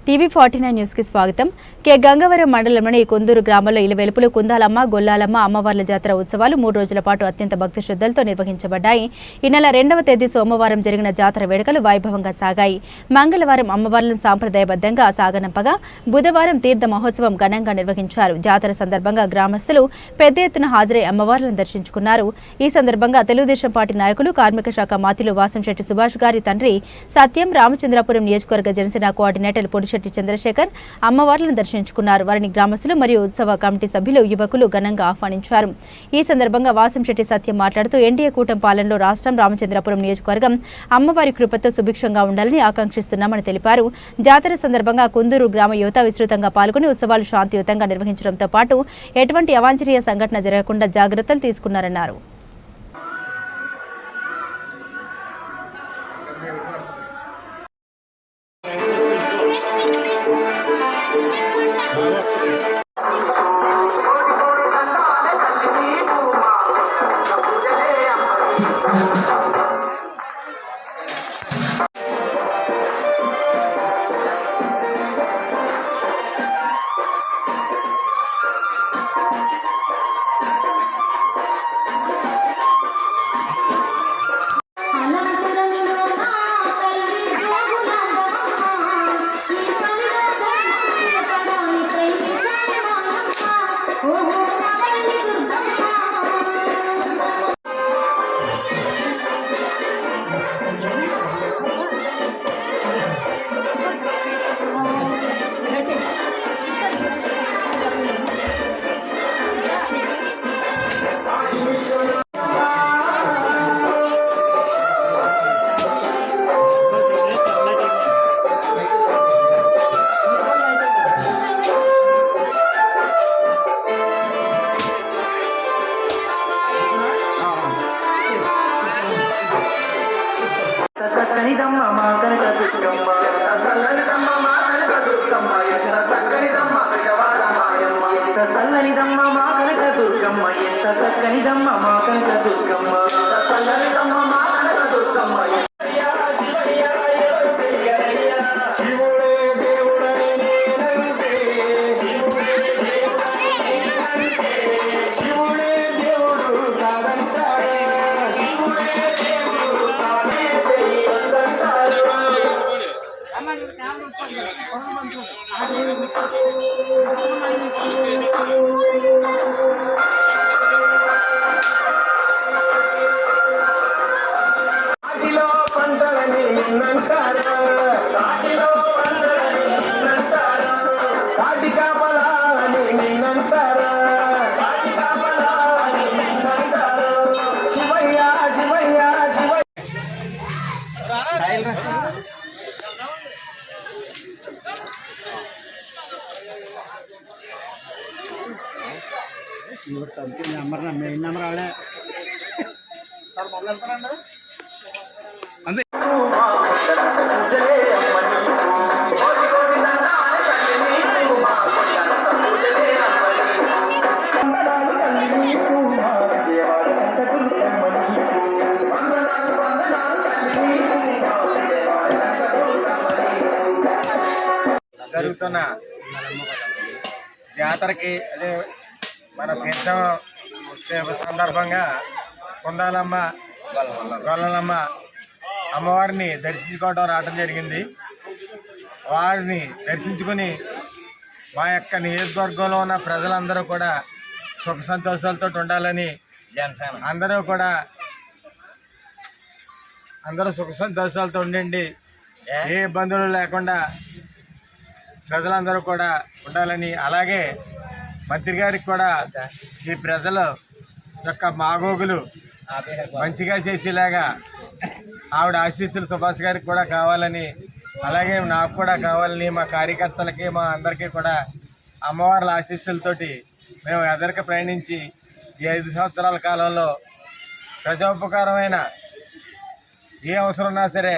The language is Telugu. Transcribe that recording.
టీవీ49 న్యూస్ కి స్వాగతం. కె గంగవరం మండలంలోని కొందూరు గ్రామంలో ఇలవెలుపులు కుందాలమ్మ, గొల్లాలమ్మ అమ్మవార్ల జాతర ఉత్సవాలు 3 రోజుల పాటు అత్యంత భక్తి శ్రద్ధలతో నిర్వహించబడ్డాయి. ఈ నెల 2వ తేదీ సోమవారం జరిగిన జాతర వేడుకలు వైభవంగా సాగాయి. మంగళవారం అమ్మవార్లను సాంప్రదాయబద్ధంగా సాగనంపగా బుధవారం తీర్థ మహోత్సవం ఘనంగా నిర్వహించారు. జాతర సందర్భంగా గ్రామస్తులు పెద్ద ఎత్తున హాజరై అమ్మవార్లను దర్శించుకున్నారు. ఈ సందర్భంగా తెలుగుదేశం పార్టీ నాయకులు, కార్మిక శాఖ మంత్రులు వాసంశెట్టి సుభాష్ గారి తండ్రి సత్యం, రామచంద్రాపురం నియోజకవర్గ జనసేన కోఆర్డినేటర్ పొడిశెట్టి చంద్రశేఖర్ అమ్మవార్లను దర్శించుకున్నారు. వారిని గ్రామస్తులు మరియు ఉత్సవ కమిటీ సభ్యులు, యువకులు ఘనంగా ఆహ్వానించారు. ఈ సందర్భంగా వాసంశెట్టి సత్యం మాట్లాడుతూ ఎన్డీఏ కూటమి పాలనలో రాష్ట్రం, రామచంద్రాపురం నియోజకవర్గం అమ్మవారి కృపతో సుభిక్షంగా ఉండాలని ఆకాంక్షిస్తున్నామని తెలిపారు. జాతర సందర్భంగా కుందూరు గ్రామ యువత విస్తృతంగా పాల్గొని ఉత్సవాలు శాంతియుతంగా నిర్వహించడంతో పాటు ఎటువంటి అవాంఛనీయ సంఘటన జరగకుండా జాగ్రత్తలు తీసుకున్నారన్నారు. జరుగుతున్న జాతరకి అదే మన తీర్థం సందర్భంగా కుందాలమ్మ, గొల్లలమ్మ అమ్మవారిని దర్శించుకోవడం రావడం జరిగింది. వారిని దర్శించుకుని మా యొక్క నియోజకవర్గంలో ఉన్న ప్రజలందరూ కూడా సుఖ సంతోషాలతో ఉండాలని అందరూ సుఖ సంతోషాలతో ఉండండి, ఏ ఇబ్బందులు లేకుండా ప్రజలందరూ కూడా ఉండాలని, అలాగే మంత్రి గారికి కూడా ఈ ప్రజల యొక్క మాగోగులు మంచిగా చేసేలాగా ఆవిడ ఆశీస్సులు సుభాష్ గారికి కూడా కావాలని, అలాగే నాకు కూడా కావాలని, మా కార్యకర్తలకి మా అందరికీ కూడా అమ్మవార్ల ఆశీస్సులతోటి మేము ఎదరికి ప్రయాణించి ఈ 5 సంవత్సరాల కాలంలో ప్రజోపకారమైన ఏ అవసరం ఉన్నా సరే